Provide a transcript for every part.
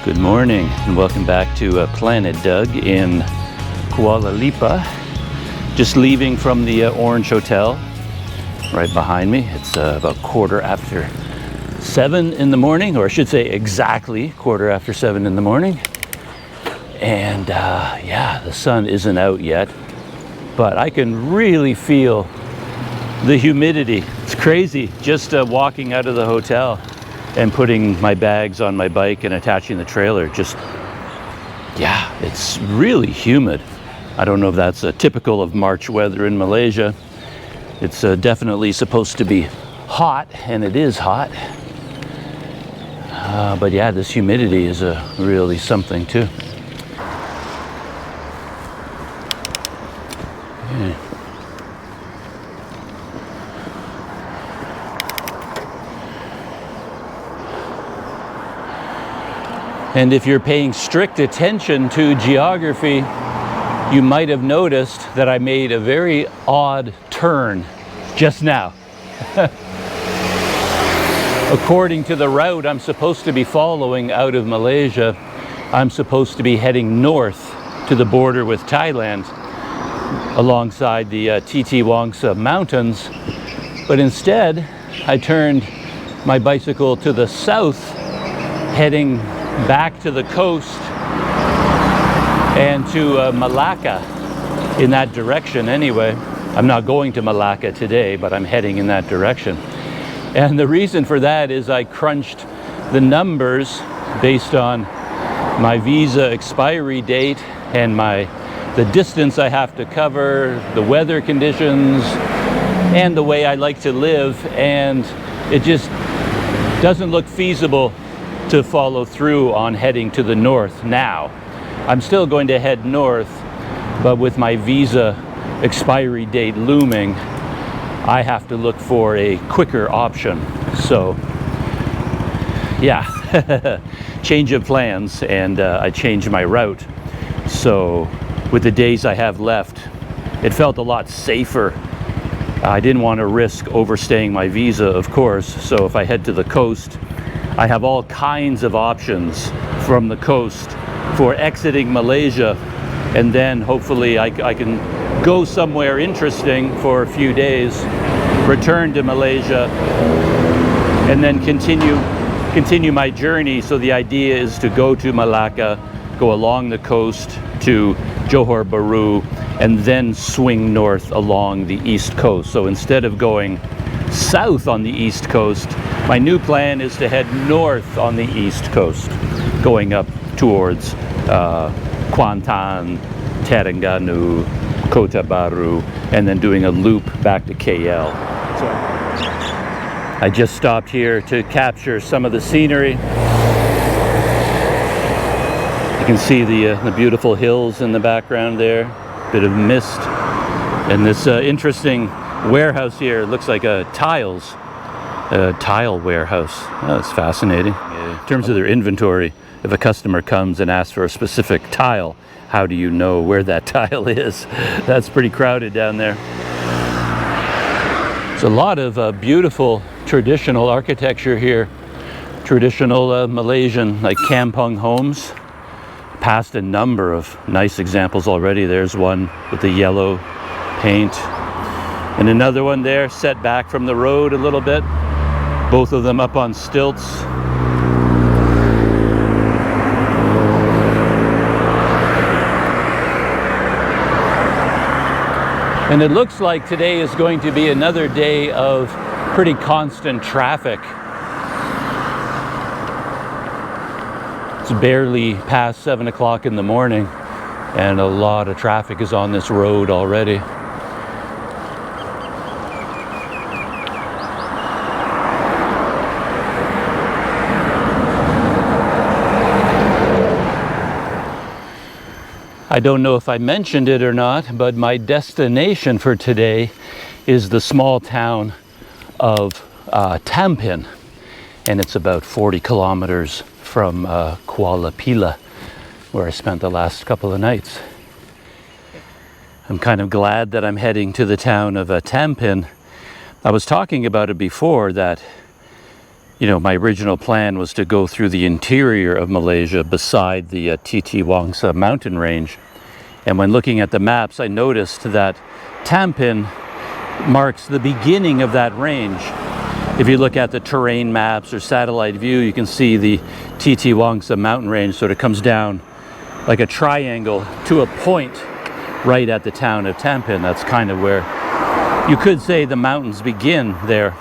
Good morning and welcome back to Planet Doug in Kuala Pilah. Just leaving from the Orange Hotel right behind me. It's about 7:15 in the morning, or I should say exactly 7:15 in the morning. And yeah, the sun isn't out yet, but I can really feel the humidity. It's crazy just walking out of the hotel and putting my bags on my bike and attaching the trailer. Just, yeah, it's really humid. I don't know if that's typical of March weather in Malaysia. It's definitely supposed to be hot, and it is hot. But yeah, this humidity is really something too. Yeah. And if you're paying strict attention to geography, you might have noticed that I made a very odd turn just now. According to the route I'm supposed to be following out of Malaysia, I'm supposed to be heading north to the border with Thailand alongside the TT Wangsa Mountains. But instead, I turned my bicycle to the south, heading back to the coast and to Malacca, in that direction anyway. I'm not going to Malacca today, but I'm heading in that direction. And the reason for that is I crunched the numbers based on my visa expiry date and the distance I have to cover, the weather conditions, and the way I like to live, and it just doesn't look feasible to follow through on heading to the north now. I'm still going to head north, but with my visa expiry date looming, I have to look for a quicker option. So yeah, change of plans, and I changed my route. So with the days I have left, it felt a lot safer. I didn't want to risk overstaying my visa, of course, so if I head to the coast, I have all kinds of options from the coast for exiting Malaysia, and then hopefully I can go somewhere interesting for a few days, return to Malaysia, and then continue my journey. So the idea is to go to Malacca, go along the coast to Johor Bahru, and then swing north along the east coast. So instead of going south on the east coast, my new plan is to head north on the east coast, going up towards Kuantan, Terengganu, Kota Baru, and then doing a loop back to KL. So I just stopped here to capture some of the scenery. You can see the beautiful hills in the background there, bit of mist, and this interesting warehouse here looks like a tile warehouse. Oh, that's fascinating. In terms of their inventory, if a customer comes and asks for a specific tile, how do you know where that tile is? That's pretty crowded down there. There's a lot of beautiful traditional architecture here. Traditional Malaysian, like kampung homes. Passed a number of nice examples already. There's one with the yellow paint, and another one there set back from the road a little bit. Both of them up on stilts. And it looks like today is going to be another day of pretty constant traffic. It's barely past 7 o'clock in the morning, and a lot of traffic is on this road already. I don't know if I mentioned it or not, but my destination for today is the small town of Tampin, and it's about 40 kilometers from Kuala Pilah, where I spent the last couple of nights. I'm kind of glad that I'm heading to the town of Tampin. I was talking about it before, that You know, my original plan was to go through the interior of Malaysia beside the Titi Wangsa mountain range. And when looking at the maps, I noticed that Tampin marks the beginning of that range. If you look at the terrain maps or satellite view, you can see the Titi Wangsa mountain range sort of comes down like a triangle to a point right at the town of Tampin. That's kind of where you could say the mountains begin there.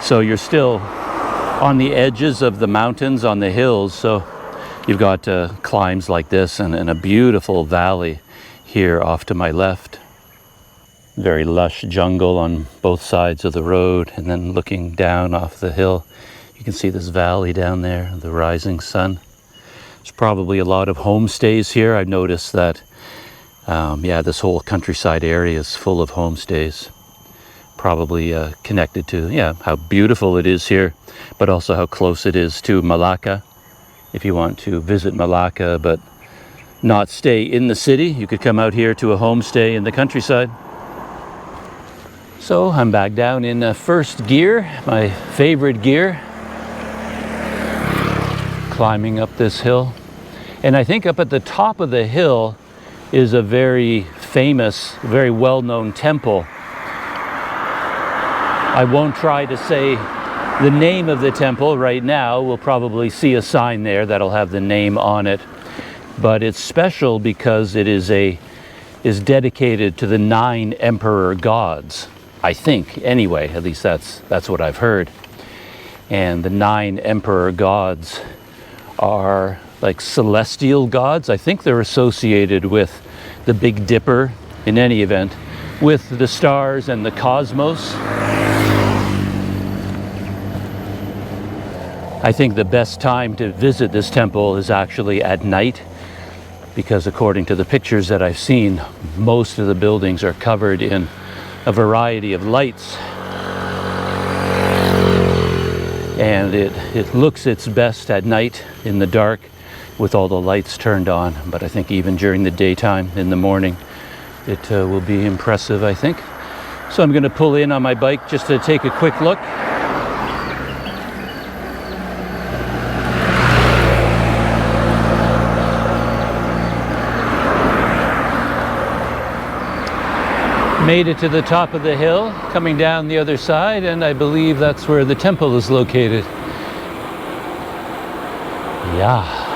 So you're still on the edges of the mountains, on the hills. So you've got climbs like this and a beautiful valley here off to my left. Very lush jungle on both sides of the road, and then looking down off the hill, you can see this valley down there, the rising sun. There's probably a lot of homestays here. I've noticed that, this whole countryside area is full of homestays. Probably connected to, how beautiful it is here, but also how close it is to Malacca. If you want to visit Malacca but not stay in the city, you could come out here to a homestay in the countryside. So I'm back down in first gear, my favorite gear, climbing up this hill. And I think up at the top of the hill is a very famous, very well-known temple. I won't try to say the name of the temple right now. We'll probably see a sign there that'll have the name on it. But it's special because it is dedicated to the 9 emperor gods. I think, anyway, at least that's what I've heard. And the 9 emperor gods are like celestial gods. I think they're associated with the Big Dipper, in any event, with the stars and the cosmos. I think the best time to visit this temple is actually at night, because according to the pictures that I've seen, most of the buildings are covered in a variety of lights, and it looks its best at night in the dark with all the lights turned on. But I think even during the daytime, in the morning, it will be impressive, I think. So I'm going to pull in on my bike just to take a quick look. Made it to the top of the hill, coming down the other side, and I believe that's where the temple is located. Yeah.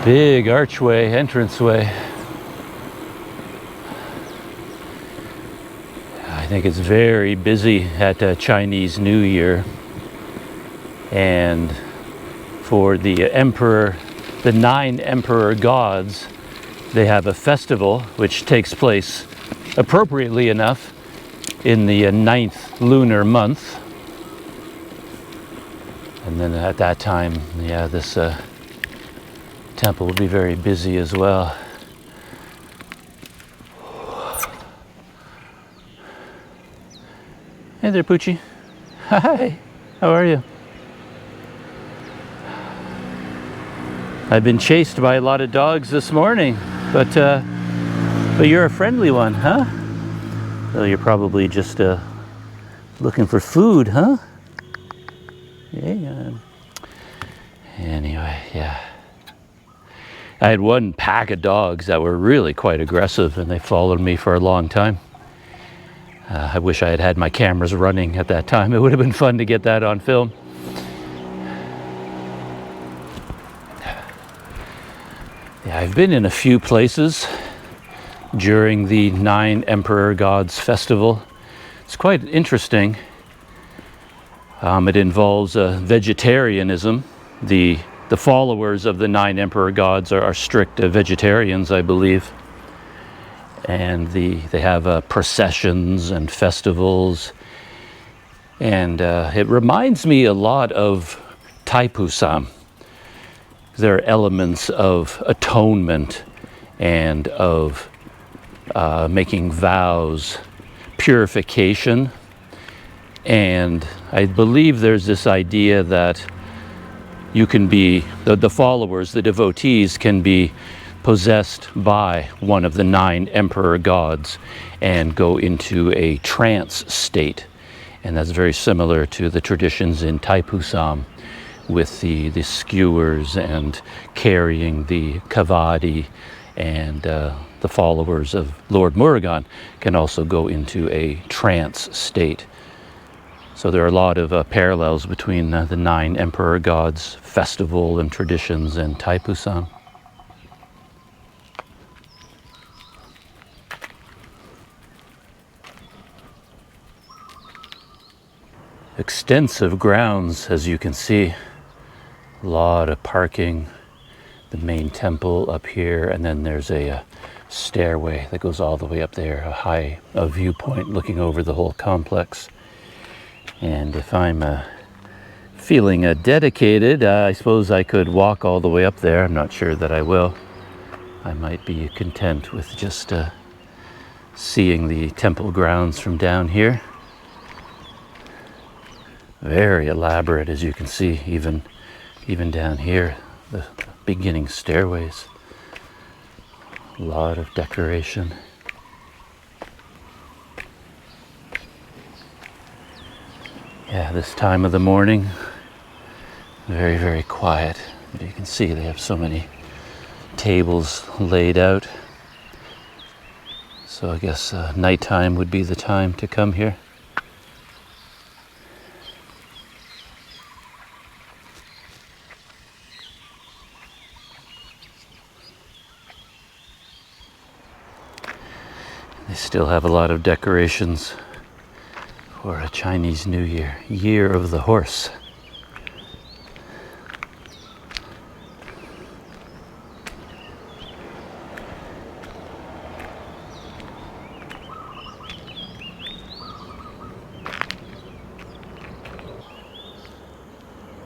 Big archway, entranceway. I think it's very busy at Chinese New Year. And for the emperor, the 9 emperor gods, they have a festival which takes place, appropriately enough, in the 9th lunar month. And then at that time, this temple will be very busy as well. Hey there, Poochie. Hi, how are you? I've been chased by a lot of dogs this morning. But you're a friendly one, huh? Well, you're probably just looking for food, huh? Yeah. Anyway, yeah. I had one pack of dogs that were really quite aggressive, and they followed me for a long time. I wish I had had my cameras running at that time. It would have been fun to get that on film. Yeah, I've been in a few places during the 9 Emperor Gods Festival. It's quite interesting. It involves vegetarianism. The followers of the 9 Emperor Gods are strict vegetarians, I believe. And they have processions and festivals. And it reminds me a lot of Taipusam. There are elements of atonement and of making vows, purification. And I believe there's this idea that you can be, the followers, the devotees can be possessed by one of the 9 emperor gods and go into a trance state. And that's very similar to the traditions in Thaipusam with the skewers and carrying the kavadi, and the followers of Lord Murugan can also go into a trance state. So there are a lot of parallels between the 9 emperor gods festival and traditions in Thaipusam. Extensive grounds, as you can see. A lot of parking. The main temple up here, and then there's a stairway that goes all the way up there, a viewpoint looking over the whole complex. And if I'm feeling dedicated, I suppose I could walk all the way up there. I'm not sure that I will. I might be content with just seeing the temple grounds from down here. Very elaborate, as you can see, even down here, the beginning stairways. A lot of decoration. Yeah, this time of the morning, very, very quiet. You can see they have so many tables laid out. So I guess nighttime would be the time to come here. They still have a lot of decorations for a Chinese New Year, Year of the Horse.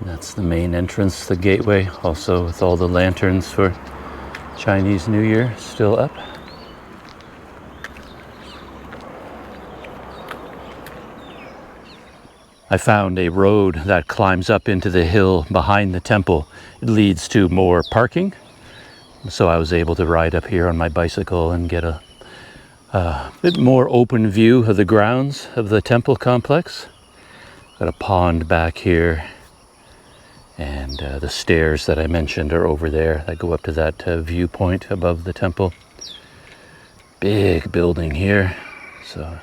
That's the main entrance, the gateway, also with all the lanterns for Chinese New Year still up. I found a road that climbs up into the hill behind the temple. It leads to more parking. So I was able to ride up here on my bicycle and get a bit more open view of the grounds of the temple complex. Got a pond back here, and the stairs that I mentioned are over there that go up to that viewpoint above the temple. Big building here. So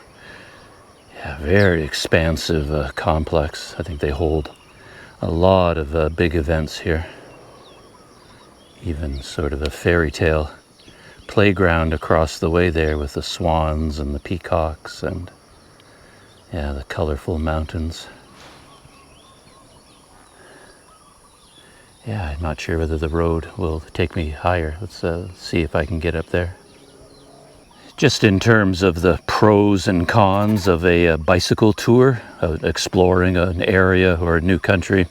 yeah, very expansive complex. I think they hold a lot of big events here. Even sort of a fairy tale playground across the way there with the swans and the peacocks and yeah, the colorful mountains. Yeah, I'm not sure whether the road will take me higher. Let's see if I can get up there. Just in terms of the pros and cons of a bicycle tour, exploring an area or a new country,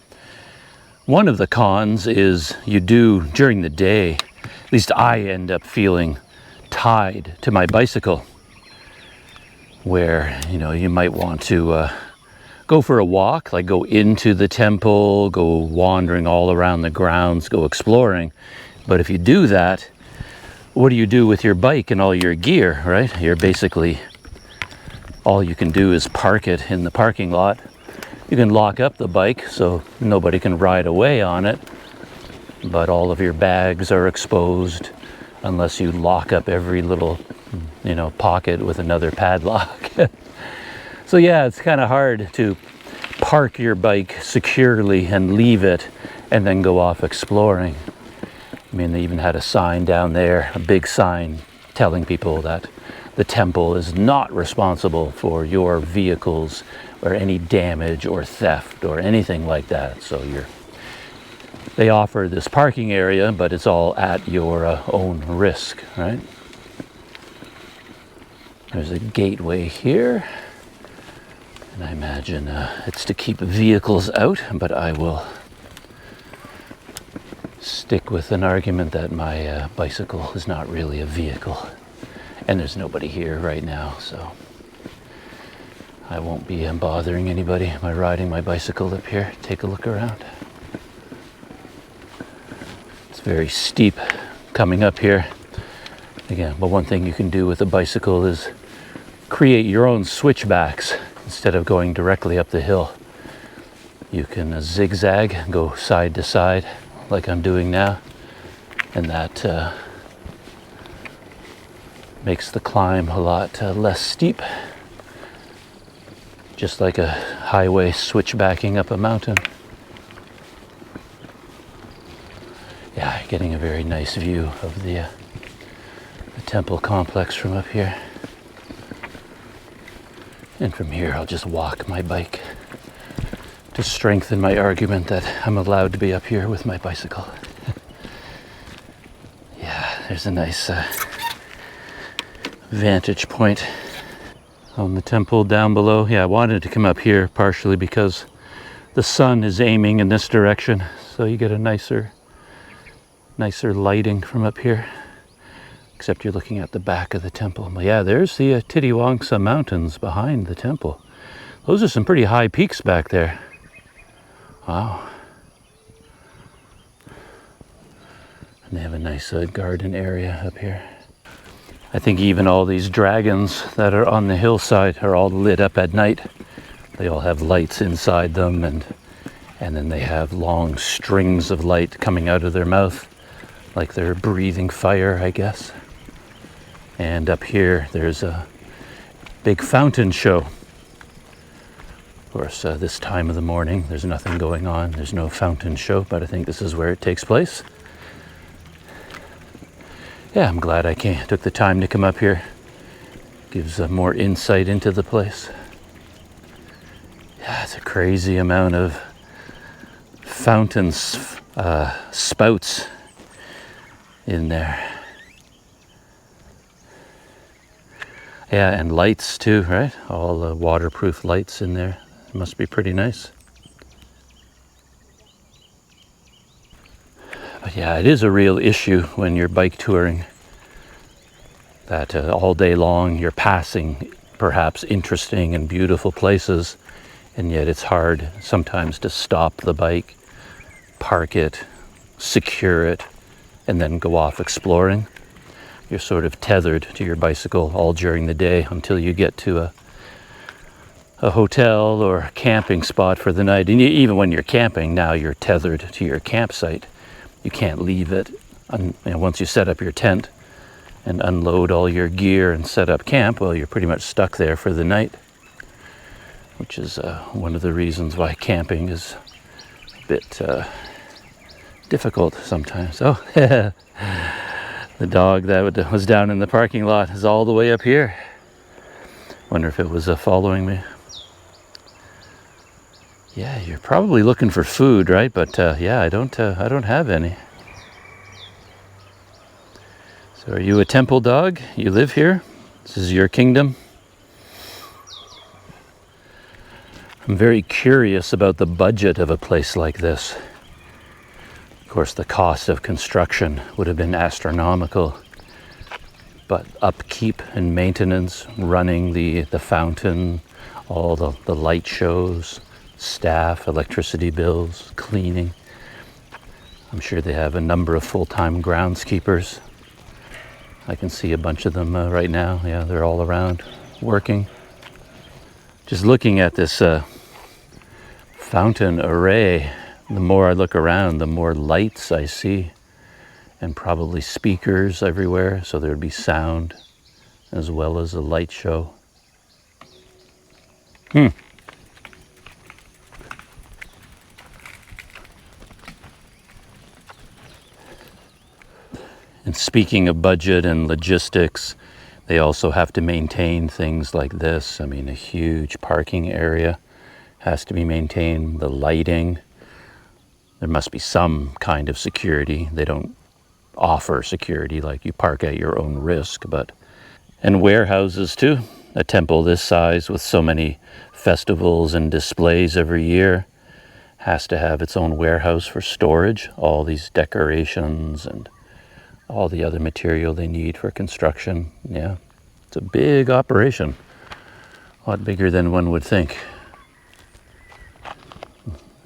one of the cons is you do, during the day, at least I end up feeling tied to my bicycle, where, you know, you might want to go for a walk, like go into the temple, go wandering all around the grounds, go exploring. But if you do that, what do you do with your bike and all your gear, right? You're basically, all you can do is park it in the parking lot. You can lock up the bike so nobody can ride away on it, but all of your bags are exposed unless you lock up every little, you know, pocket with another padlock. So yeah, it's kind of hard to park your bike securely and leave it and then go off exploring. I mean, they even had a sign down there, a big sign telling people that the temple is not responsible for your vehicles or any damage or theft or anything like that. So they offer this parking area, but it's all at your own risk, right? There's a gateway here, and I imagine it's to keep vehicles out, but I will stick with an argument that my bicycle is not really a vehicle, and there's nobody here right now, so I won't be bothering anybody by riding my bicycle up here. Take a look around. It's very steep coming up here. Again, but one thing you can do with a bicycle is create your own switchbacks instead of going directly up the hill. You can zigzag, go side to side like I'm doing now, and that makes the climb a lot less steep, just like a highway switchbacking up a mountain. Yeah, getting a very nice view of the temple complex from up here. And from here I'll just walk my bike to strengthen my argument that I'm allowed to be up here with my bicycle. Yeah, there's a nice vantage point on the temple down below. Yeah, I wanted to come up here partially because the sun is aiming in this direction, so you get a nicer lighting from up here. Except you're looking at the back of the temple. But yeah, there's the Titiwangsa Mountains behind the temple. Those are some pretty high peaks back there. Wow. And they have a nice garden area up here. I think even all these dragons that are on the hillside are all lit up at night. They all have lights inside them, and then they have long strings of light coming out of their mouth, like they're breathing fire, I guess. And up here, there's a big fountain show. Of course, this time of the morning, there's nothing going on. There's no fountain show, but I think this is where it takes place. Yeah, I'm glad I took the time to come up here. Gives more insight into the place. Yeah, it's a crazy amount of fountains, spouts in there. Yeah, and lights too, right? All the waterproof lights in there. It must be pretty nice. But yeah, it is a real issue when you're bike touring that all day long you're passing perhaps interesting and beautiful places, and yet it's hard sometimes to stop the bike, park it, secure it, and then go off exploring. You're sort of tethered to your bicycle all during the day until you get to a hotel or a camping spot for the night. And even when you're camping, now you're tethered to your campsite. You can't leave it. Once you set up your tent and unload all your gear and set up camp, well, you're pretty much stuck there for the night, which is one of the reasons why camping is a bit difficult sometimes. Oh, the dog that was down in the parking lot is all the way up here. Wonder if it was following me. Yeah, you're probably looking for food, right? But yeah, I don't have any. So are you a temple dog? You live here? This is your kingdom? I'm very curious about the budget of a place like this. Of course, the cost of construction would have been astronomical, but upkeep and maintenance, running the fountain, all the light shows, staff, electricity bills, cleaning. I'm sure they have a number of full-time groundskeepers. I can see a bunch of them right now. Yeah, they're all around working. Just looking at this fountain array, the more I look around, the more lights I see, and probably speakers everywhere, so there'd be sound as well as a light show. And speaking of budget and logistics, they also have to maintain things like this. I mean, a huge parking area has to be maintained, the lighting. There must be some kind of security. They don't offer security, like you park at your own risk, and warehouses too. A temple this size with so many festivals and displays every year has to have its own warehouse for storage, all these decorations and all the other material they need for construction. Yeah, it's a big operation, a lot bigger than one would think.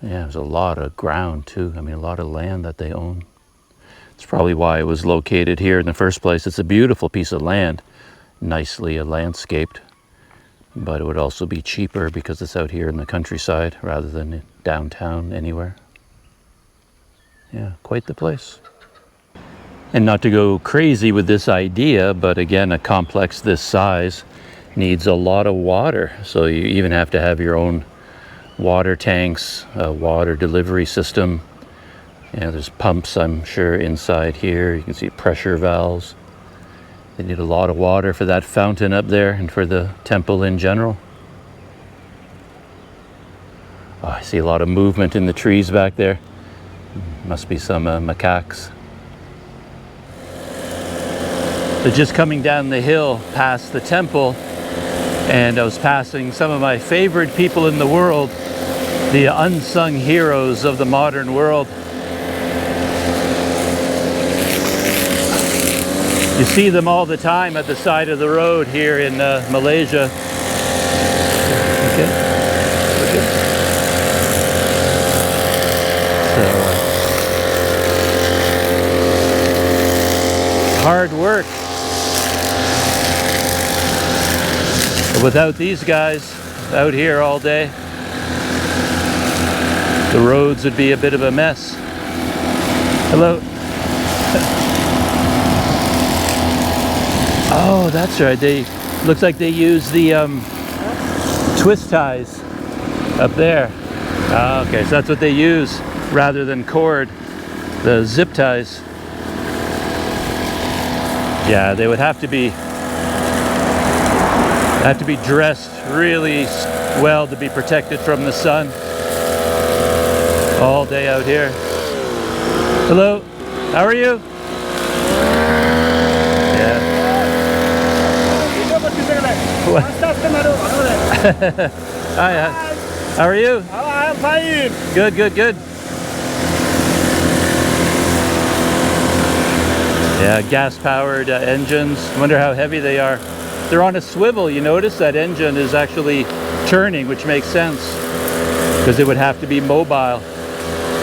Yeah, there's a lot of ground too. I mean, a lot of land that they own. It's probably why it was located here in the first place. It's a beautiful piece of land, nicely landscaped, but it would also be cheaper because it's out here in the countryside rather than downtown anywhere. Yeah, quite the place. And not to go crazy with this idea, but again, a complex this size needs a lot of water. So you even have to have your own water tanks, a water delivery system. Yeah, there's pumps, I'm sure, inside here. You can see pressure valves. They need a lot of water for that fountain up there and for the temple in general. Oh, I see a lot of movement in the trees back there. Must be some macaques. So just coming down the hill past the temple, and I was passing some of my favorite people in the world, the unsung heroes of the modern world. You see them all the time at the side of the road here in Malaysia. Okay. Okay. So, hard work. But without these guys out here all day, the roads would be a bit of a mess. Hello. Oh, that's right. They looks like they use the twist ties up there. Ah, okay, so that's what they use rather than cord, the zip ties. Yeah, they would have to be dressed really well to be protected from the sun all day out here. Hello, how are you? Yeah. Hi, how are you? I'm fine. Good, good, good. Yeah, gas-powered engines. Wonder how heavy they are. They're on a swivel. You notice that engine is actually turning, which makes sense because it would have to be mobile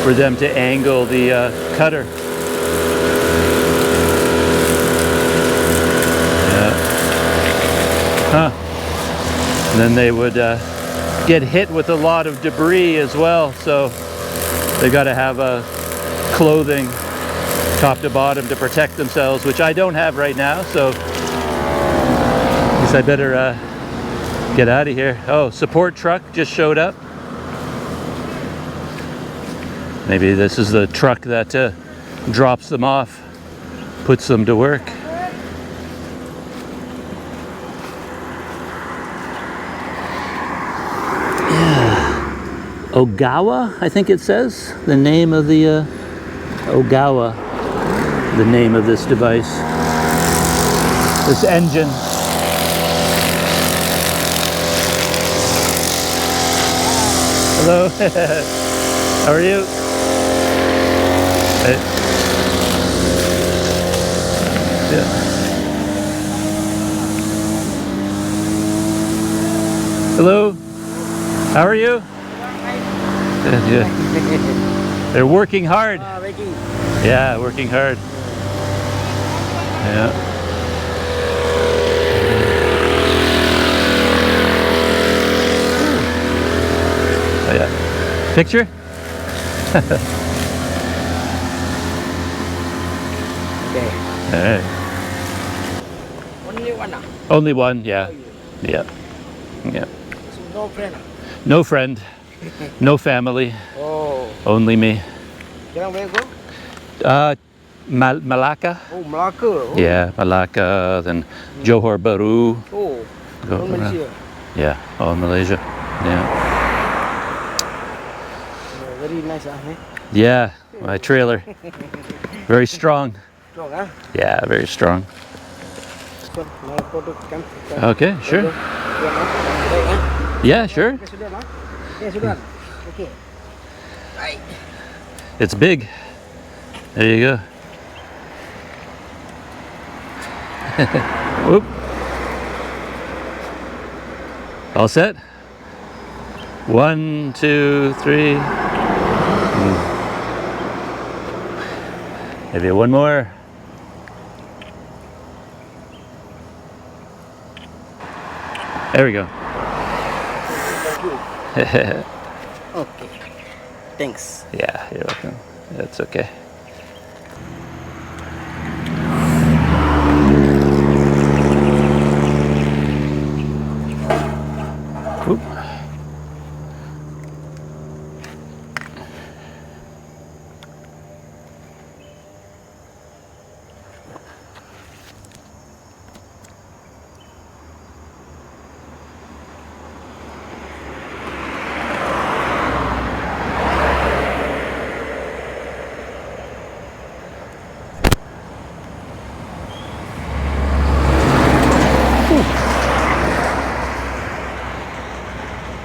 for them to angle the cutter. Yeah. Huh. And then they would get hit with a lot of debris as well, so they got to have clothing top to bottom to protect themselves, which I don't have right now, so I guess I better get out of here. Oh, support truck just showed up. Maybe this is the truck that drops them off, puts them to work. Yeah. Ogawa, I think it says, the name of the Ogawa, the name of this device, this engine. Hello, how are you? Hey. Yeah. Hello, how are you? Yeah. They're working hard. Yeah, working hard. Yeah. Oh yeah. Picture? Okay. All right. Only one. Only one, yeah. Yeah. Yeah. So no friend. No friend. No family. Oh. Only me. Where go? Malacca. Oh, Malacca. Oh. Yeah, Malacca, then Johor Bahru. Oh. Go From around. Malaysia. Yeah, all in Malaysia. Yeah. Very nice, Yeah, my trailer. Very strong. Strong, huh? Yeah, very strong. So, my photo come. Okay, sure. Yeah, sure. Okay. Right. It's big. There you go. Whoop. All set? 1, 2, 3. Maybe one more. There we go. Okay. Thanks. Yeah, you're welcome. That's okay. Oop.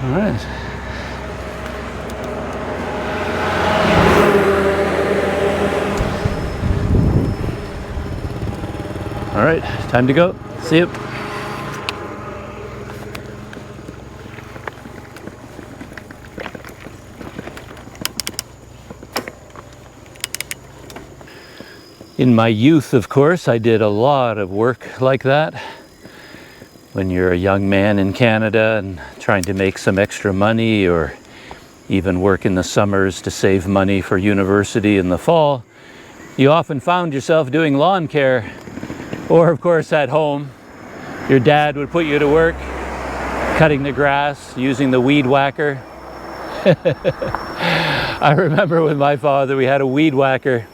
All right. All right, time to go. See you. In my youth, of course, I did a lot of work like that. When you're a young man in Canada and trying to make some extra money, or even work in the summers to save money for university in the fall, you often found yourself doing lawn care. Or of course at home, your dad would put you to work cutting the grass, using the weed whacker. I remember with my father, we had a weed whacker.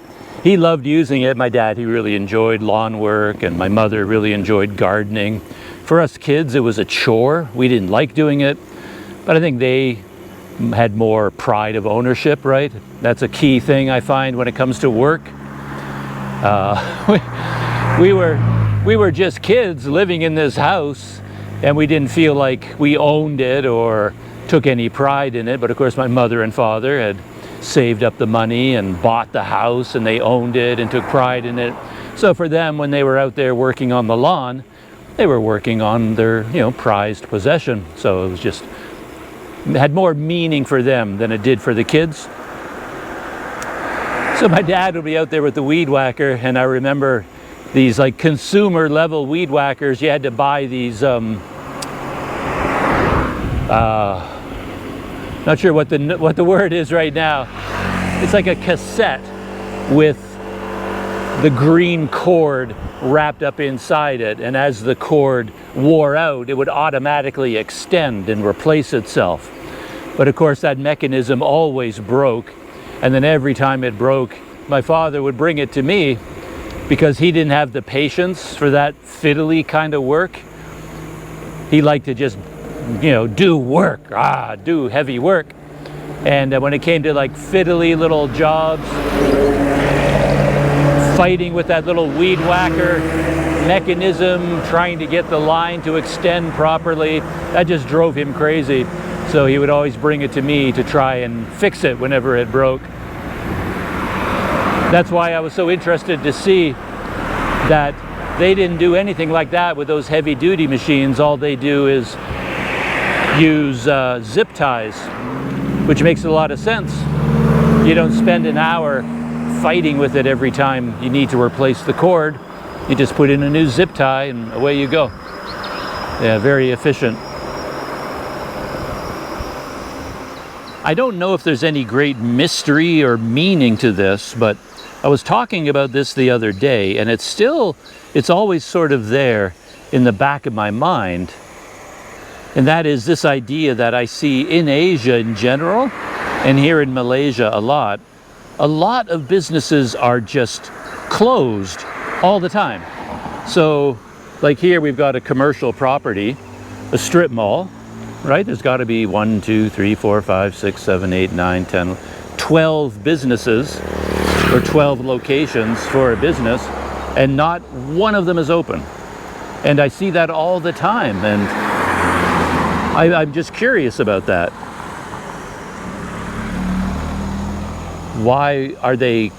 He loved using it. My dad, he really enjoyed lawn work, and my mother really enjoyed gardening. For us kids, it was a chore. We didn't like doing it, but I think they had more pride of ownership, right? That's a key thing I find when it comes to work. We were just kids living in this house, and we didn't feel like we owned it or took any pride in it. But of course, my mother and father had saved up the money and bought the house, and they owned it and took pride in it. So for them, when they were out there working on the lawn, they were working on their, prized possession. So it was just, it had more meaning for them than it did for the kids. So my dad would be out there with the weed whacker, and I remember these like consumer level weed whackers. You had to buy these, not sure what the word is right now. It's like a cassette with the green cord wrapped up inside it, and as the cord wore out, it would automatically extend and replace itself. But of course that mechanism always broke, and then every time it broke, my father would bring it to me because he didn't have the patience for that fiddly kind of work. He liked to just do work, do heavy work. And when it came to like fiddly little jobs, fighting with that little weed whacker mechanism, trying to get the line to extend properly, that just drove him crazy. So he would always bring it to me to try and fix it whenever it broke. That's why I was so interested to see that they didn't do anything like that with those heavy duty machines. All they do is use zip ties, which makes a lot of sense. You don't spend an hour fighting with it every time you need to replace the cord. You just put in a new zip tie and away you go. Yeah, very efficient. I don't know if there's any great mystery or meaning to this, but I was talking about this the other day, and it's always sort of there in the back of my mind. And that is this idea that I see in Asia in general, and here in Malaysia a lot of businesses are just closed all the time. So like here we've got a commercial property, a strip mall, right? There's got to be 1, 2, 3, 4, 5, 6, 7, 8, 9, 10, 12 businesses or 12 locations for a business, and not one of them is open. And I see that all the time, and I'm just curious about that. Why are they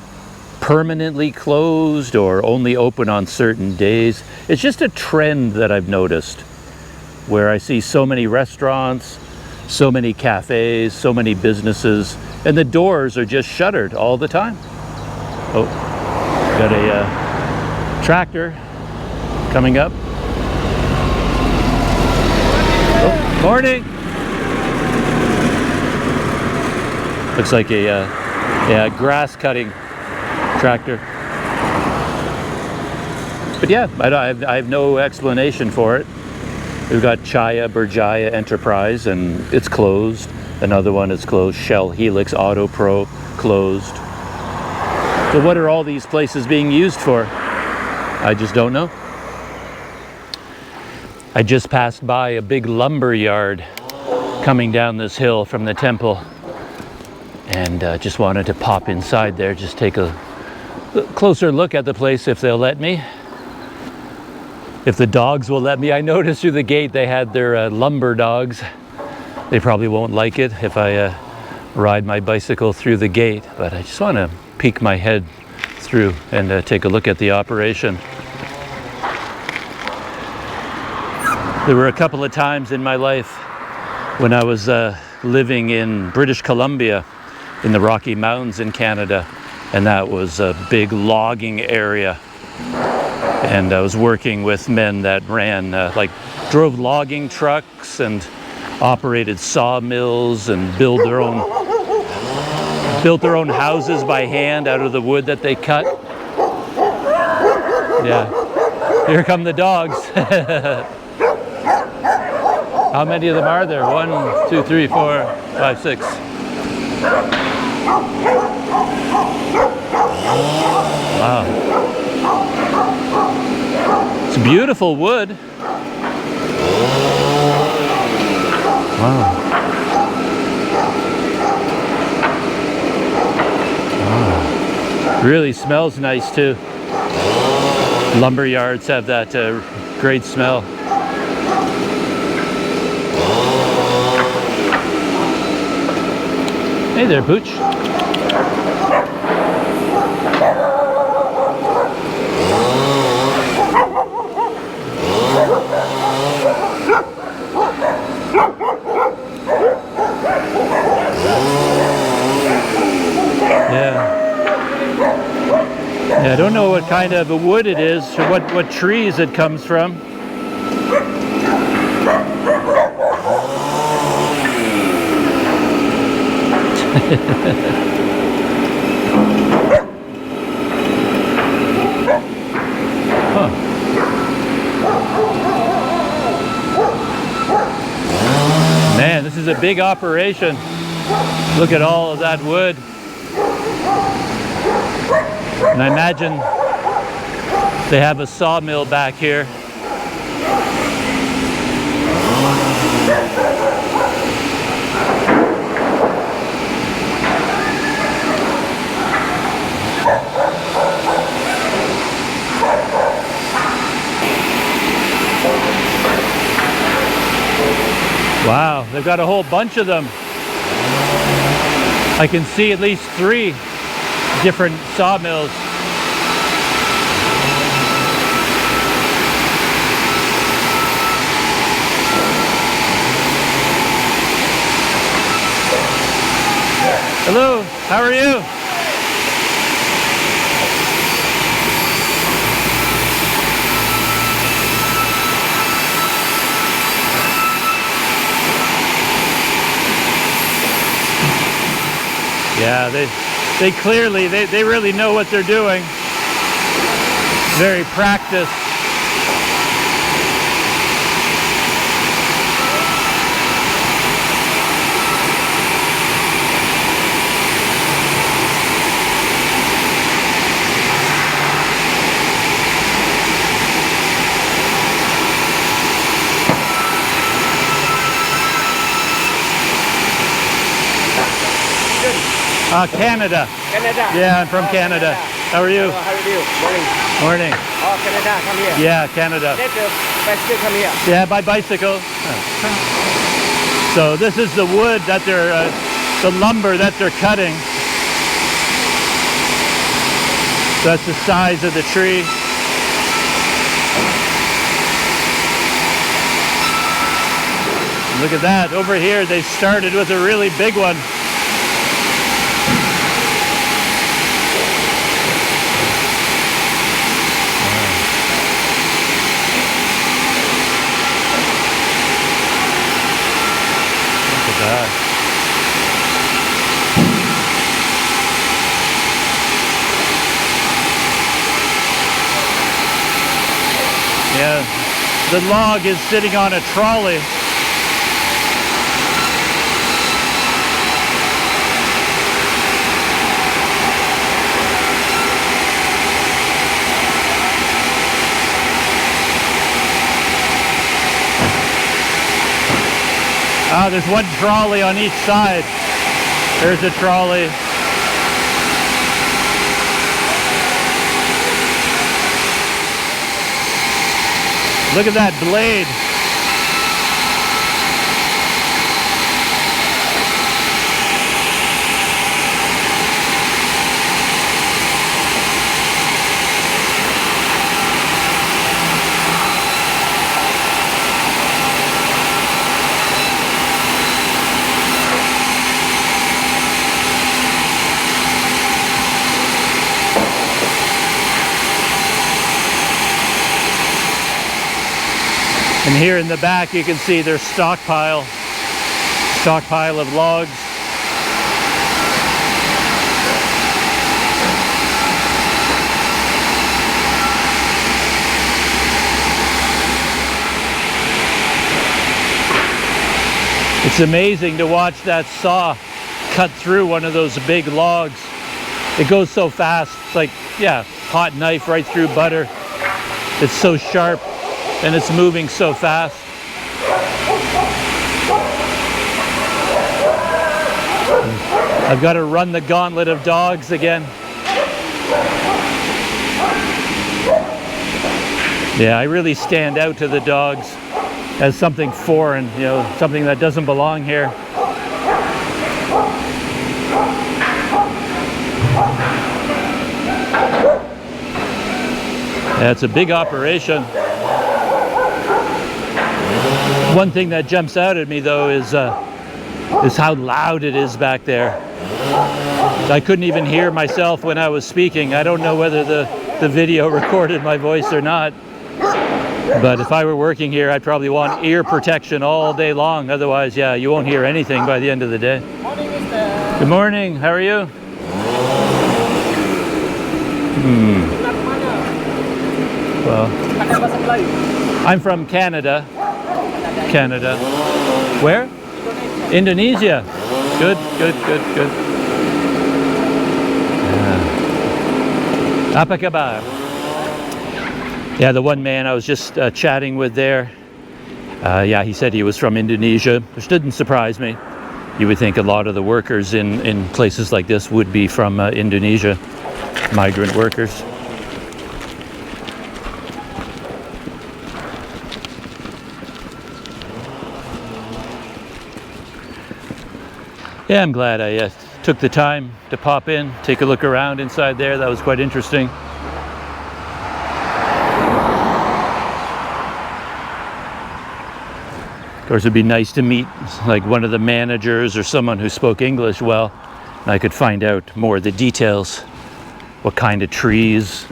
permanently closed or only open on certain days? It's just a trend that I've noticed, where I see so many restaurants, so many cafes, so many businesses, and the doors are just shuttered all the time. Oh, Got a tractor coming up. Oh, morning. Looks like a grass cutting tractor. But yeah, I have no explanation for it. We've got Chaya Berjaya Enterprise, and it's closed. Another one is closed. Shell Helix Auto Pro, closed. So what are all these places being used for? I just don't know. I just passed by a big lumber yard coming down this hill from the temple, and just wanted to pop inside there, just take a closer look at the place if they'll let me. If the dogs will let me. I noticed through the gate they had their lumber dogs. They probably won't like it if I ride my bicycle through the gate, but I just want to peek my head through and take a look at the operation. There were a couple of times in my life when I was living in British Columbia in the Rocky Mountains in Canada, and that was a big logging area. And I was working with men that ran, drove logging trucks and operated sawmills and built their own houses by hand out of the wood that they cut. Yeah, here come the dogs. How many of them are there? 1, 2, 3, 4, 5, 6. Wow. It's beautiful wood. Wow. Wow. Really smells nice too. Lumberyards have that great smell. Hey there, Pooch. Yeah, I don't know what kind of a wood it is or what trees it comes from. Huh. Man, this is a big operation. Look at all of that wood. And I imagine they have a sawmill back here. Wow, they've got a whole bunch of them. I can see at least 3 different sawmills. Hello, how are you? Yeah, they clearly, they really know what they're doing. Very practiced. Canada. Canada. Yeah, I'm from Canada. How are you? How are you? Morning. Morning. Oh, Canada, come here. Yeah, Canada. Let the bicycle come here. Yeah, by bicycle. So this is the wood that they're, the lumber that they're cutting. So that's the size of the tree. Look at that. Over here, they started with a really big one. The log is sitting on a trolley. Ah, there's one trolley on each side. There's a trolley. Look at that blade. And here in the back you can see their stockpile of logs. It's amazing to watch that saw cut through one of those big logs. It goes so fast. It's like, yeah, hot knife right through butter. It's so sharp. And it's moving so fast. I've got to run the gauntlet of dogs again. Yeah, I really stand out to the dogs as something foreign, you know, something that doesn't belong here. Yeah, it's a big operation. One thing that jumps out at me though is how loud it is back there. I couldn't even hear myself when I was speaking. I don't know whether the video recorded my voice or not. But if I were working here, I'd probably want ear protection all day long. Otherwise, yeah, you won't hear anything by the end of the day. Good morning. How are you? Well, I'm from Canada. Where? Indonesia. Good. Apa kabar? Yeah, the one man I was just chatting with there, yeah, he said he was from Indonesia, which didn't surprise me. You would think a lot of the workers in places like this would be from Indonesia, migrant workers. Yeah, I'm glad I took the time to pop in, take a look around inside there. That was quite interesting. Of course, it'd be nice to meet like one of the managers or someone who spoke English well, and I could find out more of the details, what kind of trees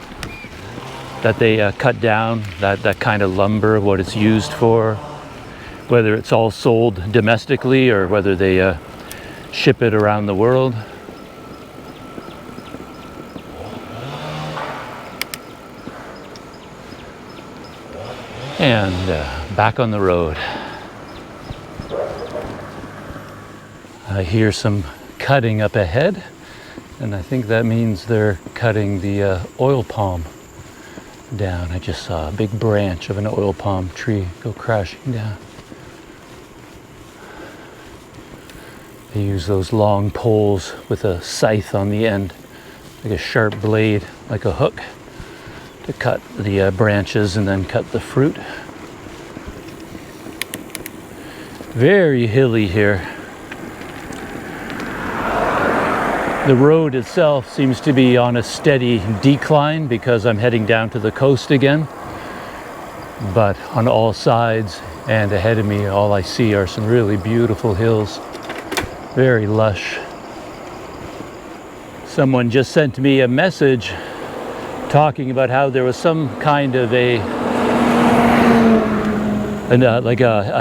that they cut down, that kind of lumber, what it's used for, whether it's all sold domestically or whether they ship it around the world. And back on the road. I hear some cutting up ahead, and I think that means they're cutting the oil palm down. I just saw a big branch of an oil palm tree go crashing down. They use those long poles with a scythe on the end, like a sharp blade, like a hook, to cut the branches and then cut the fruit. Very hilly here. The road itself seems to be on a steady decline because I'm heading down to the coast again. But on all sides and ahead of me, all I see are some really beautiful hills. Very lush. Someone just sent me a message talking about how there was some kind of a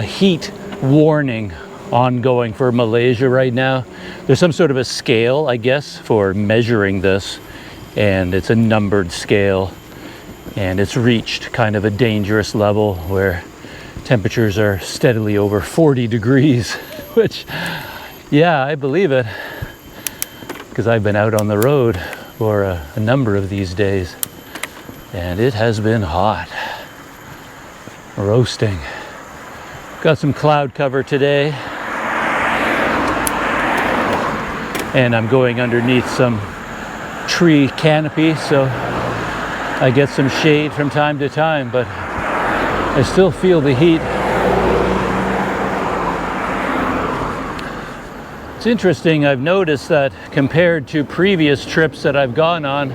heat warning ongoing for Malaysia right now. There's some sort of a scale, I guess, for measuring this, and it's a numbered scale. and it's reached kind of a dangerous level where temperatures are steadily over 40 degrees, which, yeah, I believe it, because I've been out on the road for a number of these days, and it has been hot, roasting. Got some cloud cover today, and I'm going underneath some tree canopy, so I get some shade from time to time, but I still feel the heat. It's interesting, I've noticed that compared to previous trips that I've gone on,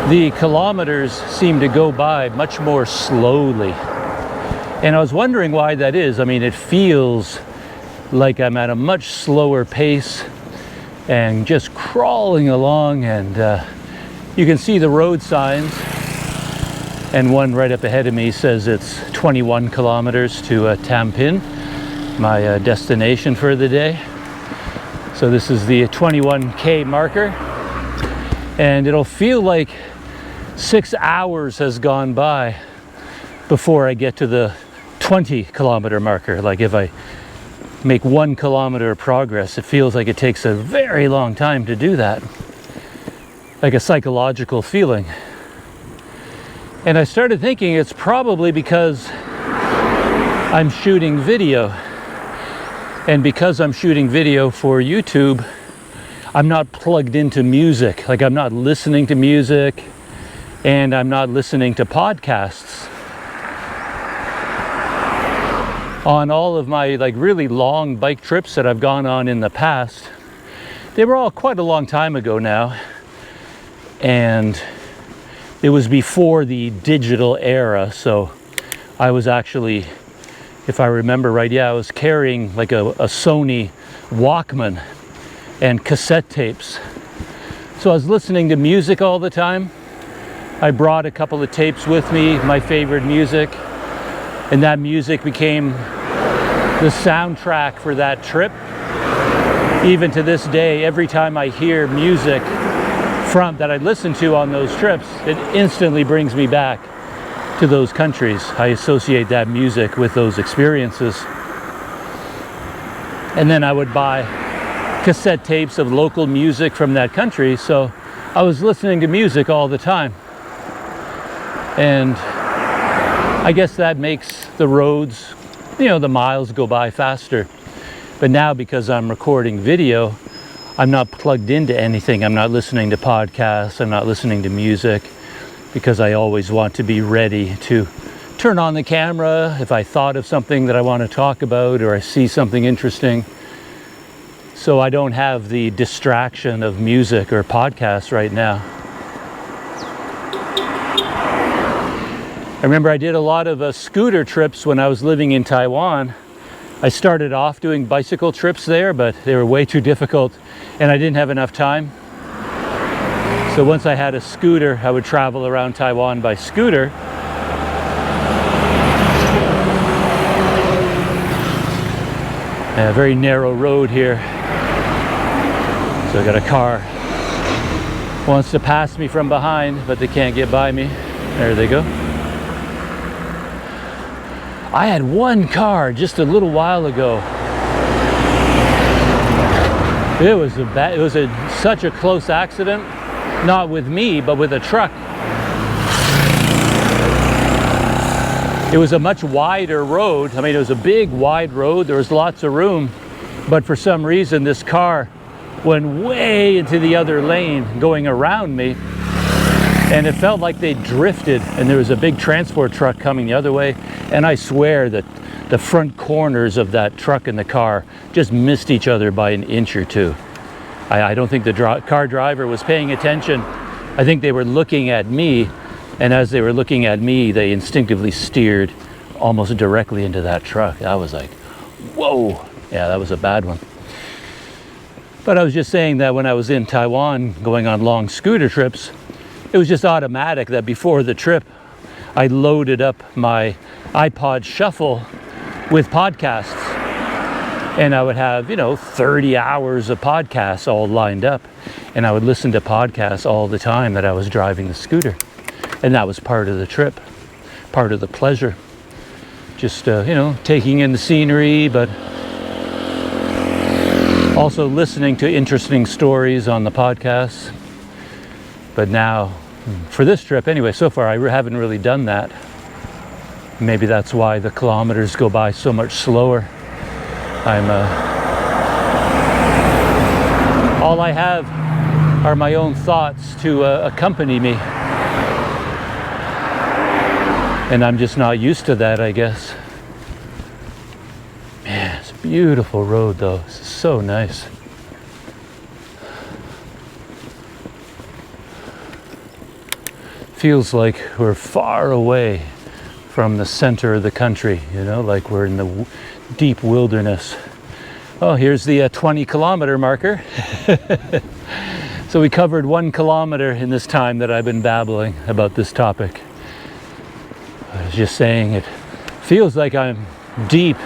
the kilometers seem to go by much more slowly. And I was wondering why that is. I mean, it feels like I'm at a much slower pace and just crawling along, and you can see the road signs, and one right up ahead of me says it's 21 kilometers to Tampin, my destination for the day. So this is the 21K marker, and it'll feel like 6 hours has gone by before I get to the 20 kilometer marker. Like if I make 1 kilometer of progress, it feels like it takes a very long time to do that, like a psychological feeling. And I started thinking it's probably because I'm shooting video, and because I'm shooting video for YouTube, I'm not plugged into music. Like I'm not listening to music, and I'm not listening to podcasts. On all of my like really long bike trips that I've gone on in the past, they were all quite a long time ago now, and it was before the digital era. So I was actually, if I remember right, yeah, I was carrying like a Sony Walkman and cassette tapes. So I was listening to music all the time. I brought a couple of tapes with me, my favorite music, and that music became the soundtrack for that trip. Even to this day, every time I hear music from that I listen to on those trips, it instantly brings me back to those countries. I associate that music with those experiences. And then I would buy cassette tapes of local music from that country, so I was listening to music all the time. And I guess that makes the roads, you know, the miles go by faster. But now, because I'm recording video, I'm not plugged into anything. I'm not listening to podcasts, I'm not listening to music, because I always want to be ready to turn on the camera if I thought of something that I want to talk about, or I see something interesting. So I don't have the distraction of music or podcasts right now. I remember I did a lot of scooter trips when I was living in Taiwan. I started off doing bicycle trips there, but they were way too difficult and I didn't have enough time. So once I had a scooter, I would travel around Taiwan by scooter. A very narrow road here. So I got a car wants to pass me from behind, but they can't get by me. There they go. I had one car just a little while ago. It was such a close accident, not with me, but with a truck. It was a much wider road. I mean, it was a big, wide road. There was lots of room, but for some reason, this car went way into the other lane, going around me. And it felt like they drifted, and there was a big transport truck coming the other way, and I swear that the front corners of that truck and the car just missed each other by an inch or two. I don't think the car driver was paying attention. I think they were looking at me, and as they were looking at me, they instinctively steered almost directly into that truck. I was like, whoa, yeah, that was a bad one. But I was just saying that when I was in Taiwan going on long scooter trips, it was just automatic that before the trip, I loaded up my iPod Shuffle with podcasts. And I would have, 30 hours of podcasts all lined up. And I would listen to podcasts all the time that I was driving the scooter. And that was part of the trip, part of the pleasure. Just, taking in the scenery, but also listening to interesting stories on the podcasts. But now, for this trip anyway, so far I haven't really done that. Maybe that's why the kilometers go by so much slower. All I have are my own thoughts to accompany me. And I'm just not used to that, I guess. Man, it's a beautiful road though. It's so nice. Feels like we're far away from the center of the country, like we're in the deep wilderness. Oh, here's the 20-kilometer marker. So we covered 1 kilometer in this time that I've been babbling about this topic. I was just saying it feels like I'm deep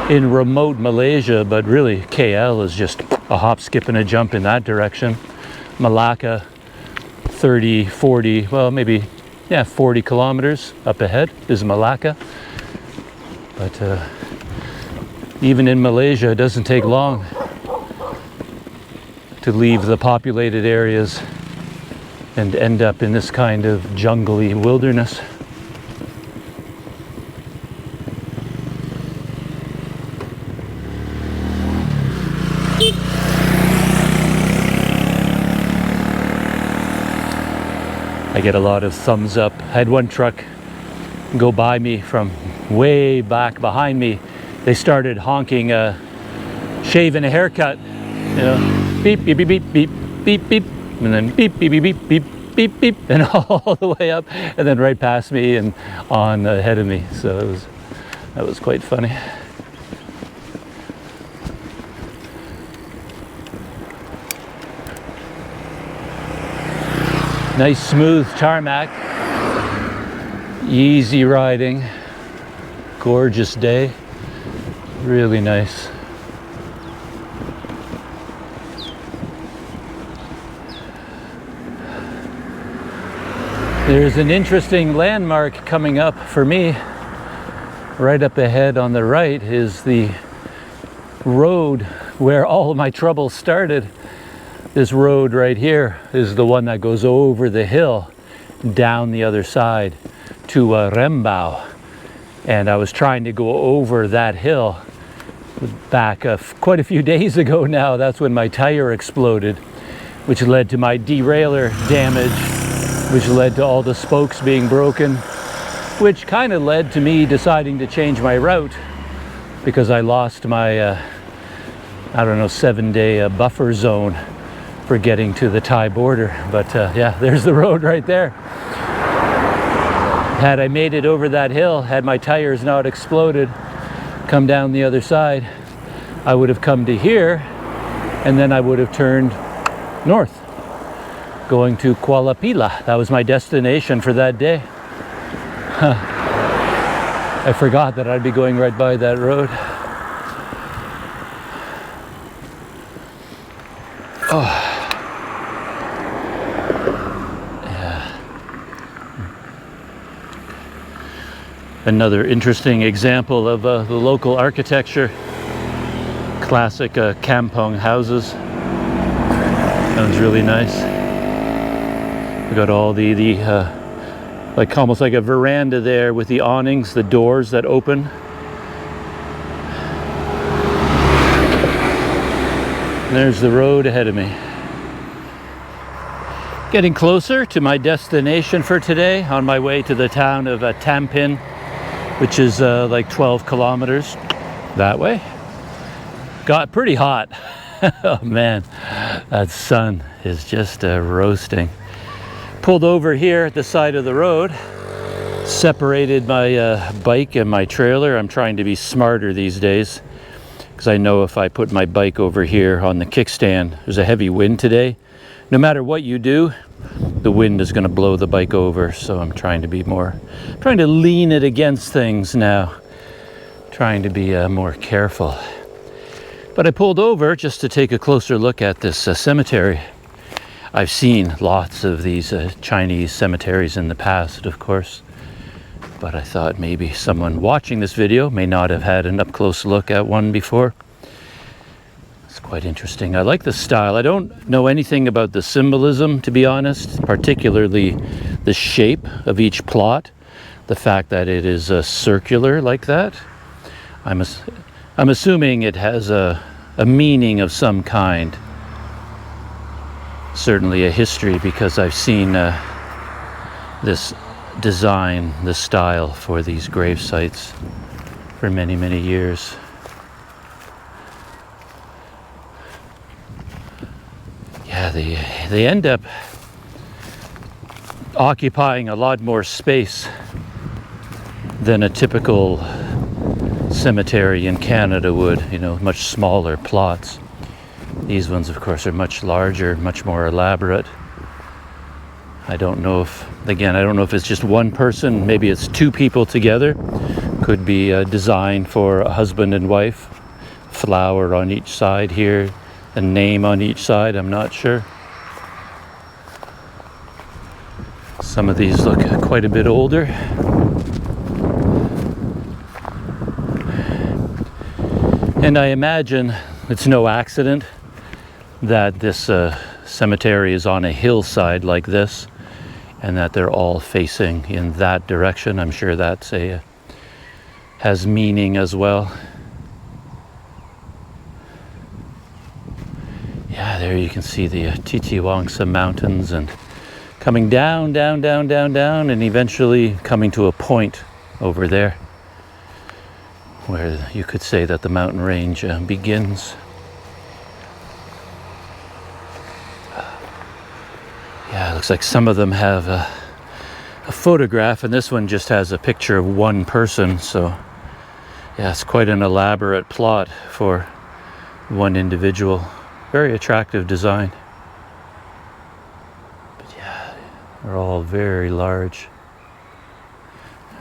in remote Malaysia, but really KL is just a hop, skip, and a jump in that direction. Malacca, 30, 40, well, maybe, 40 kilometers up ahead is Malacca. But even in Malaysia, it doesn't take long to leave the populated areas and end up in this kind of jungly wilderness. I get a lot of thumbs up. I had one truck go by me from way back behind me. They started honking a shave and a haircut. Beep, beep, beep, beep, beep, beep, beep, and then beep, beep, beep, beep, beep, beep, beep, and all the way up, and then right past me and on ahead of me. So that was quite funny. Nice smooth tarmac, easy riding, gorgeous day, really nice. There's an interesting landmark coming up for me. Right up ahead on the right is the road where all of my trouble started. This road right here is the one that goes over the hill down the other side to Rembau. And I was trying to go over that hill back quite a few days ago now. That's when my tire exploded, which led to my derailleur damage, which led to all the spokes being broken, which kind of led to me deciding to change my route because I lost my, 7-day buffer zone for getting to the Thai border. But there's the road right there. Had I made it over that hill, had my tires not exploded, come down the other side, I would have come to here, and then I would have turned north, going to Kuala Pilah. That was my destination for that day. I forgot that I'd be going right by that road. Oh. Another interesting example of the local architecture. Classic kampong houses. Sounds really nice. We got all the like almost like a veranda there with the awnings, the doors that open. And there's the road ahead of me. Getting closer to my destination for today on my way to the town of Tampin, which is like 12 kilometers that way. Got pretty hot. Oh man, that sun is just roasting. Pulled over here at the side of the road, separated my bike and my trailer. I'm trying to be smarter these days because I know if I put my bike over here on the kickstand, there's a heavy wind today. No matter what you do, the wind is going to blow the bike over. So I'm trying to be trying to lean it against things now. trying to be more careful. But I pulled over just to take a closer look at this cemetery. I've seen lots of these Chinese cemeteries in the past, of course, but I thought maybe someone watching this video may not have had an up-close look at one before. It's quite interesting. I like the style. I don't know anything about the symbolism, to be honest, particularly the shape of each plot, the fact that it is circular like that. I'm assuming it has a meaning of some kind. Certainly a history, because I've seen this design, this style for these grave sites for many, many years. Yeah, they end up occupying a lot more space than a typical cemetery in Canada would, you know, much smaller plots. These ones, of course, are much larger, much more elaborate. I don't know if it's just one person, maybe it's two people together. Could be a design for a husband and wife, flower on each side here, a name on each side, I'm not sure. Some of these look quite a bit older. And I imagine it's no accident that this cemetery is on a hillside like this, and that they're all facing in that direction. I'm sure that's has meaning as well. Yeah, there you can see the Titiwangsa Mountains, and coming down, down, down, down, down, and eventually coming to a point over there where you could say that the mountain range begins. Yeah, it looks like some of them have a photograph, and this one just has a picture of one person. So yeah, it's quite an elaborate plot for one individual. Very attractive design. But yeah, they're all very large.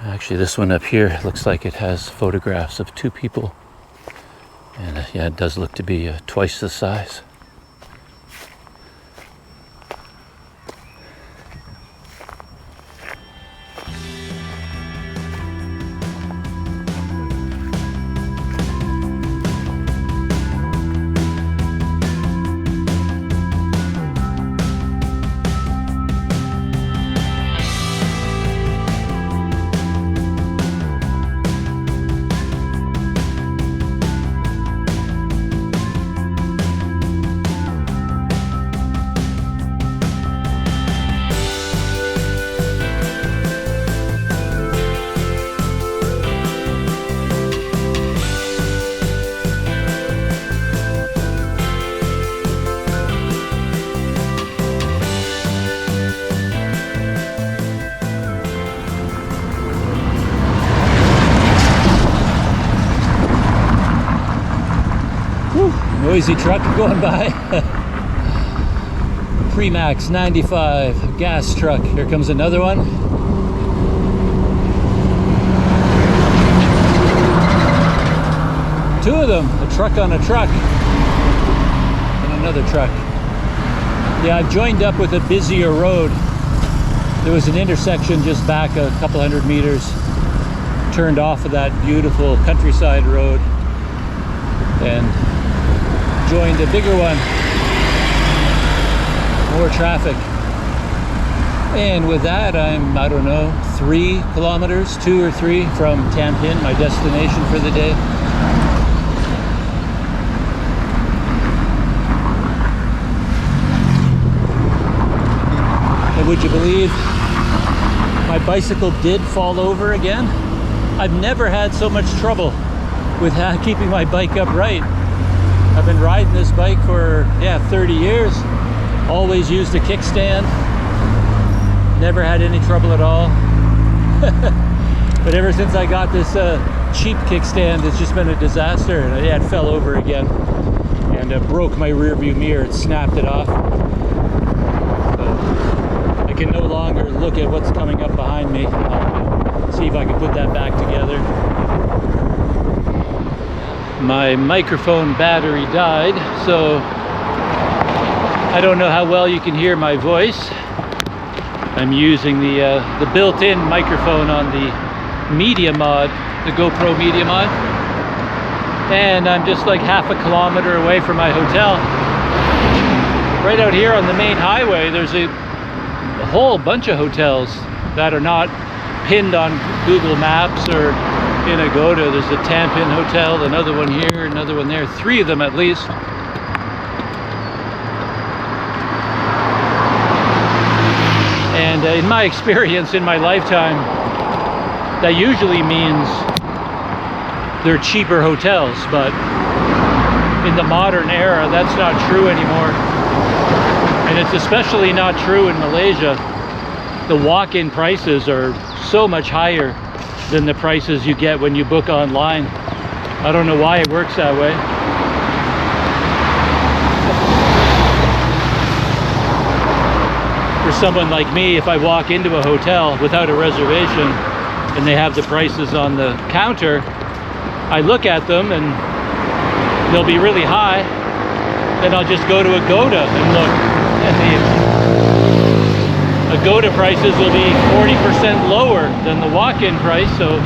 Actually, this one up here looks like it has photographs of two people. And yeah, it does look to be twice the size. Noisy truck going by. Premax 95 gas truck. Here comes another one. Two of them, a truck on a truck and another truck. Yeah, I've joined up with a busier road. There was an intersection just back a couple hundred meters. Turned off of that beautiful countryside road and joined a bigger one. More traffic. And with that, I'm, I don't know, 3 kilometers, 2 or 3 from Tampin, my destination for the day. And would you believe my bicycle did fall over again? I've never had so much trouble with keeping my bike upright. I've been riding this bike for 30 years. Always used a kickstand. Never had any trouble at all. But ever since I got this cheap kickstand, it's just been a disaster. And it fell over again and broke my rear view mirror. It snapped it off. So I can no longer look at what's coming up behind me. See if I can put that back together. My microphone battery died, so I don't know how well you can hear my voice. I'm using the built-in microphone on the Media Mod, the GoPro Media Mod. And I'm just like half a kilometer away from my hotel. Right out here on the main highway, there's a whole bunch of hotels that are not pinned on Google Maps or in Agoda. There's a Tampin hotel, another one here, another one there, 3 of them at least. And in my experience, in my lifetime, that usually means they're cheaper hotels, but in the modern era, that's not true anymore. And it's especially not true in Malaysia. The walk-in prices are so much higher than the prices you get when you book online. I don't know why it works that way. For someone like me, if I walk into a hotel without a reservation and they have the prices on the counter, I look at them and they'll be really high. Then I'll just go to Agoda and look. And the Agoda prices will be 40% lower than the walk-in price, so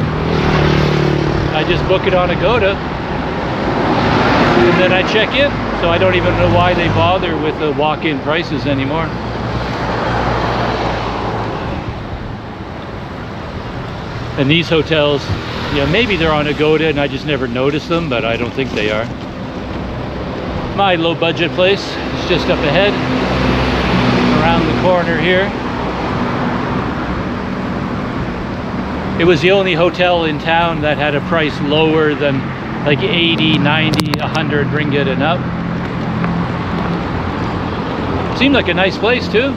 I just book it on Agoda and then I check in. So I don't even know why they bother with the walk-in prices anymore. And these hotels, you know, maybe they're on Agoda and I just never noticed them, but I don't think they are. My low budget place is just up ahead, around the corner here. It was the only hotel in town that had a price lower than like 80, 90, 100 ringgit and up. Seemed like a nice place too.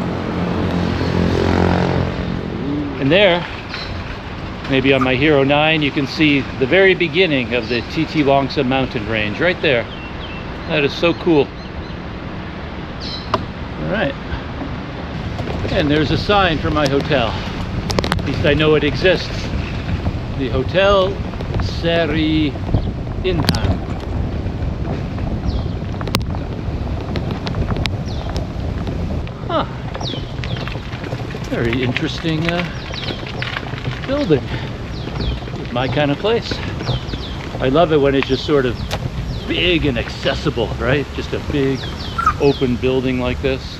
And there, maybe on my Hero 9, you can see the very beginning of the TT Wangsa mountain range right there. That is so cool. All right. And there's a sign for my hotel. At least I know it exists. The Hotel Seri Intan. Huh. Very interesting building. It's my kind of place. I love it when it's just sort of big and accessible, right? Just a big open building like this.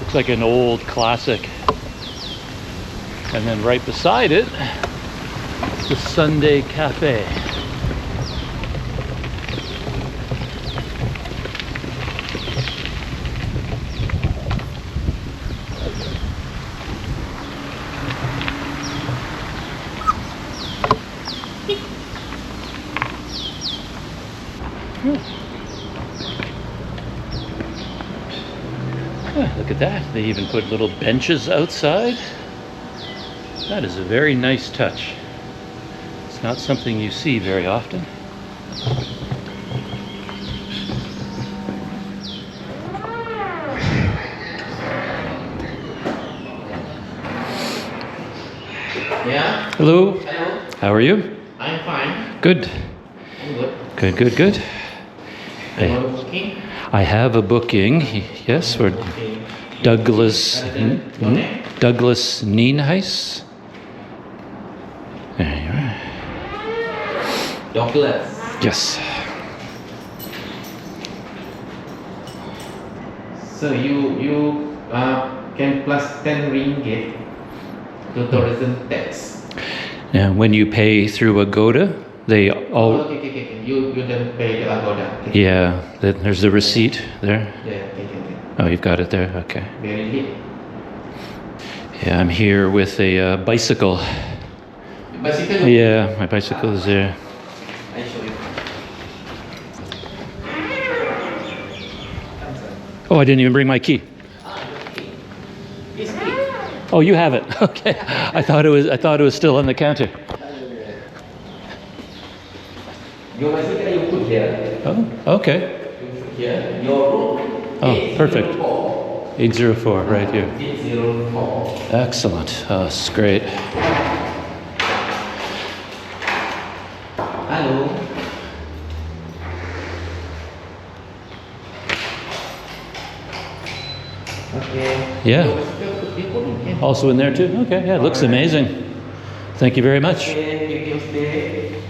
Looks like an old classic. And then right beside it, the Sunday Cafe. Look at that. They even put little benches outside. That is a very nice touch. It's not something you see very often. Yeah. Hello. Hello. How are you? I'm fine. Good. I'm good. Good, good, good. You want a booking? I have a booking, yes, for Okay. Douglas Your name? Douglas Nienhuis. There you are. Douglas. Yes. So you can plus 10 ringgit to tourism tax. And when you pay through Agoda, they all Okay. You don't pay the Agoda. Okay. yeah. There's the receipt there. Yeah. Okay. Oh, you've got it there. Okay. Very good. Yeah, I'm here with a bicycle. Bicycle. Yeah, my bicycle is there. I show you. Oh, I didn't even bring my key. This key. Oh, you have it. Okay. I thought it was still on the counter. Your bicycle you put there. Oh, okay. You put here. Your room. Oh, perfect. 804 right here. 804. Excellent. Oh, that's great. Hello. Okay. Yeah. Your bicycle you put in here. Also in there too? Okay, yeah, it looks amazing. Thank you very much. Okay, you can stay.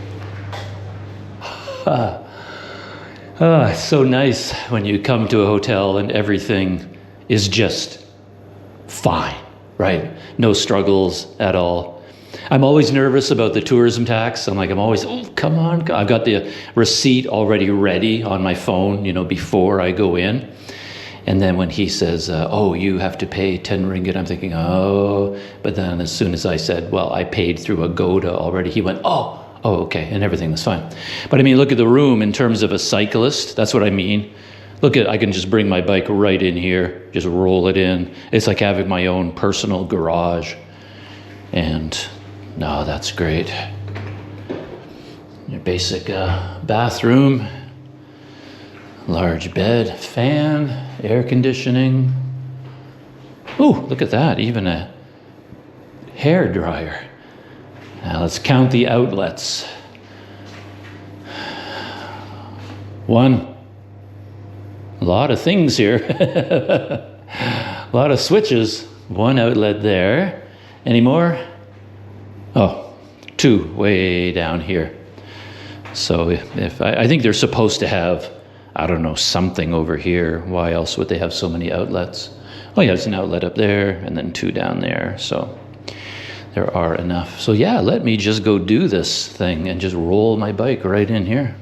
It's so nice when you come to a hotel and everything is just fine, right? No struggles at all. I'm always nervous about the tourism tax. I'm always, oh, come on. I've got the receipt already ready on my phone, before I go in. And then when he says, oh, you have to pay 10 ringgit, I'm thinking, oh. But then as soon as I said, well, I paid through Agoda already, he went, oh, okay, and everything was fine. But look at the room in terms of a cyclist. That's what I mean. I can just bring my bike right in here, just roll it in. It's like having my own personal garage. And no, that's great. Your basic bathroom, large bed, fan, air conditioning. Oh, look at that, even a hair dryer. Now let's count the outlets. 1. A lot of things here. A lot of switches. 1 outlet there. Any more? Oh, 2 way down here. So if I think they're supposed to have, I don't know, something over here. Why else would they have so many outlets? Oh yeah, there's an outlet up there and then 2 down there. So there are enough. So yeah, let me just go do this thing and just roll my bike right in here.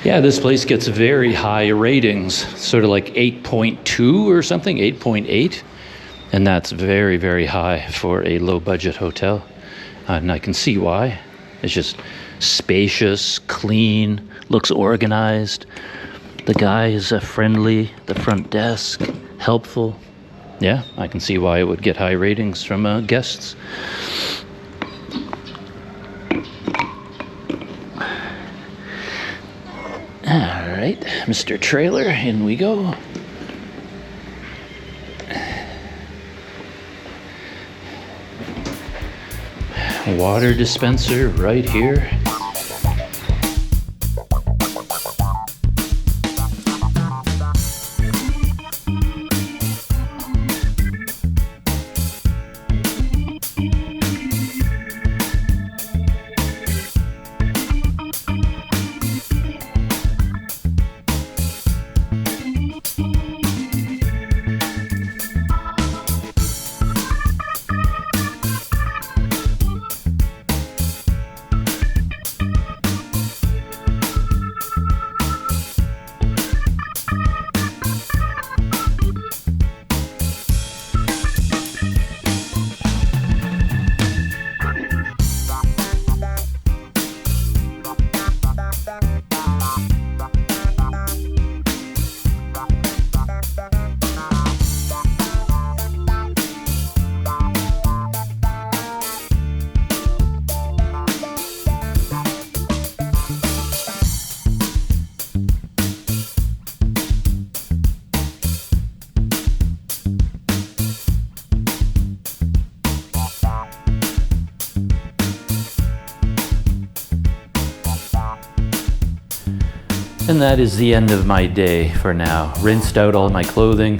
Yeah, this place gets very high ratings, sort of like 8.2 or something, 8.8. And that's very, very high for a low budget hotel. And I can see why. It's just spacious, clean, looks organized. The guy is friendly, the front desk, helpful. Yeah, I can see why it would get high ratings from guests. All right, Mr. Trailer, in we go. Water dispenser right here. And that is the end of my day for now. Rinsed out all my clothing,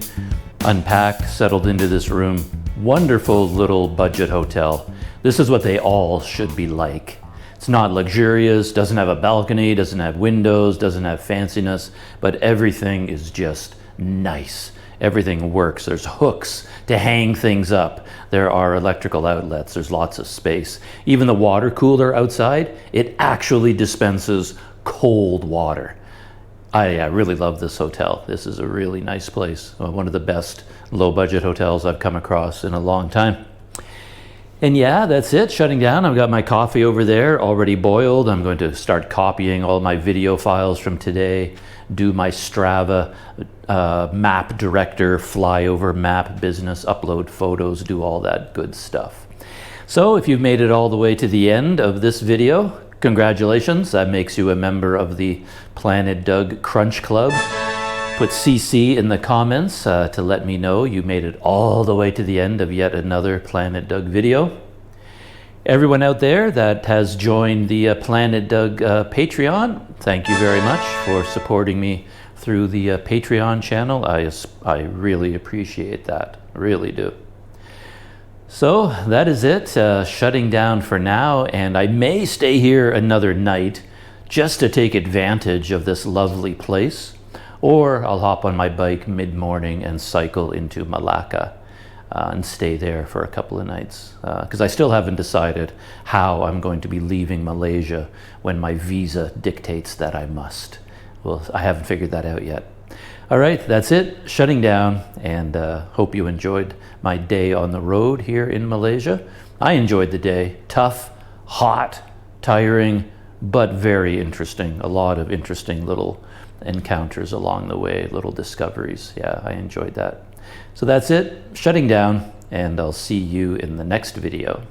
unpacked, settled into this room. Wonderful little budget hotel. This is what they all should be like. It's not luxurious, doesn't have a balcony, doesn't have windows, doesn't have fanciness, but everything is just nice. Everything works. There's hooks to hang things up. There are electrical outlets. There's lots of space. Even the water cooler outside, it actually dispenses cold water. I really love this hotel. This is a really nice place. One of the best low-budget hotels I've come across in a long time. And yeah, that's it, shutting down. I've got my coffee over there, already boiled. I'm going to start copying all my video files from today, do my Strava Map Director, flyover map business, upload photos, do all that good stuff. So if you've made it all the way to the end of this video, congratulations. That makes you a member of the Planet Doug Crunch Club. Put CC in the comments to let me know you made it all the way to the end of yet another Planet Doug video. Everyone out there that has joined the Planet Doug Patreon, thank you very much for supporting me through the Patreon channel. I really appreciate that, really do. So that is it, shutting down for now, and I may stay here another night just to take advantage of this lovely place, or I'll hop on my bike mid-morning and cycle into Malacca and stay there for a couple of nights, because I still haven't decided how I'm going to be leaving Malaysia when my visa dictates that I must. Well, I haven't figured that out yet. All right, that's it, shutting down, and hope you enjoyed my day on the road here in Malaysia. I enjoyed the day. Tough, hot, tiring, but very interesting. A lot of interesting little encounters along the way, little discoveries. Yeah, I enjoyed that. So that's it, shutting down, and I'll see you in the next video.